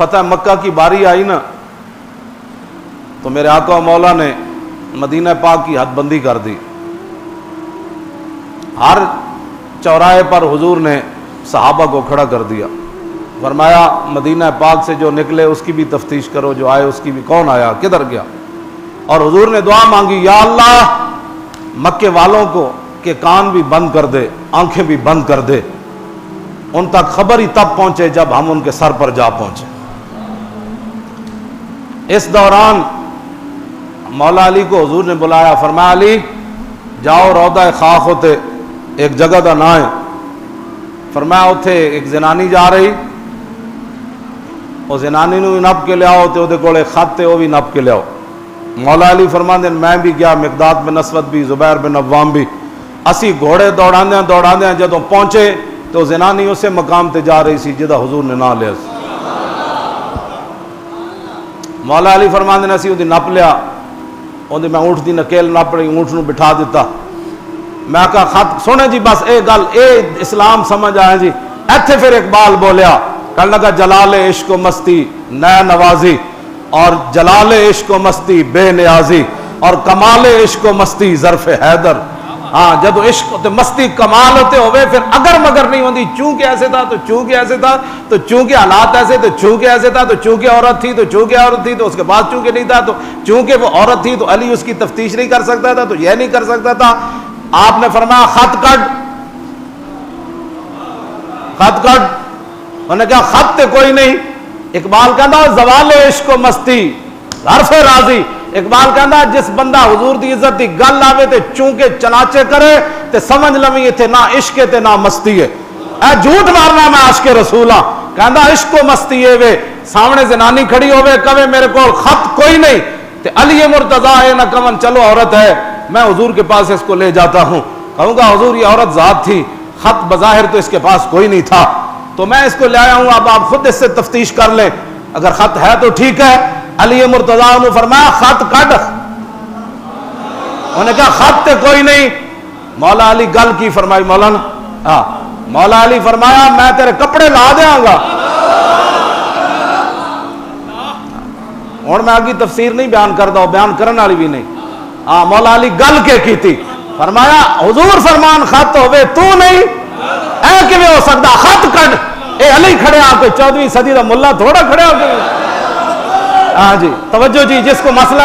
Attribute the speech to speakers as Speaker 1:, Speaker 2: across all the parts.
Speaker 1: فتح مکہ کی باری آئی نا تو میرے آقا و مولا نے مدینہ پاک کی حد بندی کر دی. ہر چوراہے پر حضور نے صحابہ کو کھڑا کر دیا. فرمایا مدینہ پاک سے جو نکلے اس کی بھی تفتیش کرو, جو آئے اس کی بھی, کون آیا کدھر گیا. اور حضور نے دعا مانگی, یا اللہ مکے والوں کو کہ کان بھی بند کر دے, آنکھیں بھی بند کر دے, ان تک خبر ہی تب پہنچے جب ہم ان کے سر پر جا پہنچے. اس دوران مولا علی کو حضور نے بلایا. فرمایا علی جاؤ روضہ خاک ہوتے ایک جگہ دا نا ہے. فرمایا اتھے ایک زنانی جا رہی, وہ زنانی نو بھی نپ کے لے آؤ تے وہ کولے خط تے وہ بھی نپ کے لے آؤ. مولا علی فرماندے میں بھی گیا, مقداد بن اسود بھی, زبیر بن عوام بھی. اسی گھوڑے دوڑاندیاں جدوں پہنچے تو زنانی اسے مقام تے جا رہی سی جدا حضور نے نہ لیا. مولا علی فرماندے نے اسی اودی نپ لیا, اودی میں اونٹ دی نکیل نپ رہی, اونٹ نو بٹھا دیتا. میں کہا خط سونے جی بس اے گل اے اسلام سمجھ آئے جی. ایتھے پھر اقبال بولیا, کہنے لگا جلال عشق و مستی نئے نوازی, اور جلال عشق و مستی بے نیازی, اور کمال عشق و مستی ظرف حیدر. ہاں جدو عشق تے مستی کمال ہوتے ہوئے پھر اگر مگر نہیں ہوتی, چونکہ ایسے تھا تو چونکہ ایسے تھا تو چونکہ حالات ایسے تو چونکہ ایسے تھا تو چونکہ عورت تھی تو چونکہ عورت تھی تو اس کے بعد چونکہ نہیں تھا تو چونکہ وہ عورت تھی تو علی اس کی تفتیش نہیں کر سکتا تھا تو یہ نہیں کر سکتا تھا. آپ نے فرمایا خط کٹ, خط کٹ. انہوں نے کہا خط تے کوئی نہیں. اقبال کہندا زوال عشق و مستی حرف راضی. اقبال کہندا جس بندہ حضور دی عزت دی گل آوے تے چونکہ چناچے کرے تے سمجھ لویں ایتھے نہ عشق تے نہ مستی ہے. اے جھوٹ مارنا میں عاشق رسول ہاں. کہندا عشق و مستی ہے وے سامنے زنانی کھڑی ہوے کہے میرے کول خط کوئی نہیں تے علی مرتضیٰ ہے نہ کون چلو عورت ہے, میں حضور کے پاس اس کو لے جاتا ہوں. کہوں گا حضور یہ عورت ذات تھی, خط بظاہر تو اس کے پاس کوئی نہیں تھا, تو میں اس کو لے آیا ہوں, اب آپ خود اس سے تفتیش کر لیں, اگر خط ہے تو ٹھیک ہے. علی مرتضیٰ نے فرمایا خط کٹ. انہوں نے کہا خط تے کوئی نہیں. مولا علی گل کی فرمائی مولانا, ہاں مولا علی فرمایا میں تیرے کپڑے لا دیاں گا. ہوں میں آگے تفسیر نہیں بیان کرتا, بیان کرنے والی بھی نہیں. ہاں مولا علی گل کے کی تھی. فرمایا حضور فرمان خط ہوئے تو نہیں, اے کیویں ہو سکتا, خط کٹ. اے علی کھڑے آ کے 14ویں صدی دا ملا تھوڑا کھڑے ہو کے. ہاں جی توجہ جی, جس کو مسئلہ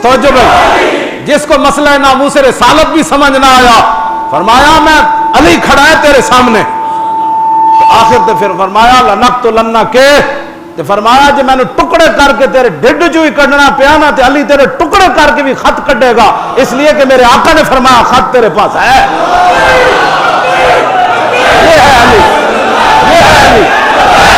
Speaker 1: توجہ بھائی, جس کو مسئلہ ناموس رسالت بھی سمجھ نہ آیا, فرمایا میں علی کھڑا ہے تیرے سامنے. تو آخر تے پھر فرمایا لنقتلن کے, تے فرمایا جی میں نے ٹکڑے کر کے تیرے ڈڈ جو ہی کڈنا پیا نا تے علی تیرے ٹکڑے کر کے بھی خط کڈے گا, اس لیے کہ میرے آقا نے فرمایا خط تیرے پاس ہے. یہ ہے علی, یہ ہے علی. یہ ہے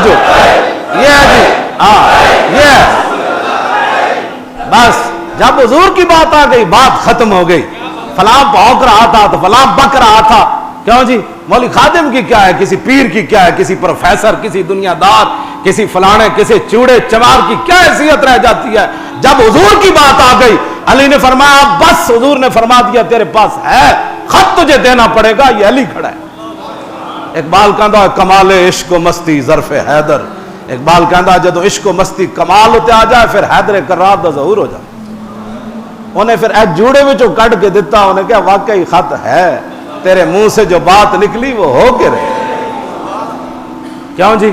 Speaker 1: جی, ہاں یہ بس جب حضور کی بات آ گئی بات ختم ہو گئی. فلاں بھونک رہا تھا تو فلاں بک رہا تھا, کیوں جی مولوی خادم کی کیا ہے, کسی پیر کی کیا ہے, کسی پروفیسر, کسی دنیا دار, کسی فلانے, کسی چوڑے چمار کی کیا حیثیت رہ جاتی ہے. جب حضور کی بات آ گئی علی نے فرمایا بس, حضور نے فرما دیا تیرے پاس ہے, خط تجھے دینا پڑے گا, یہ علی کھڑا ہے. اقبال کہندا کمال عشق و مستی ظرف حیدر. اقبال کہندا جدو عشق و مستی کمال ہوتے آ جائے پھر حیدر کرار دا ظہور ہو جائے. انہیں پھر ایک جوڑے وچوں کٹ کے دیتا, انہیں کہا واقعی خط ہے, تیرے منہ سے جو بات نکلی وہ ہو کے رہے. کیوں جی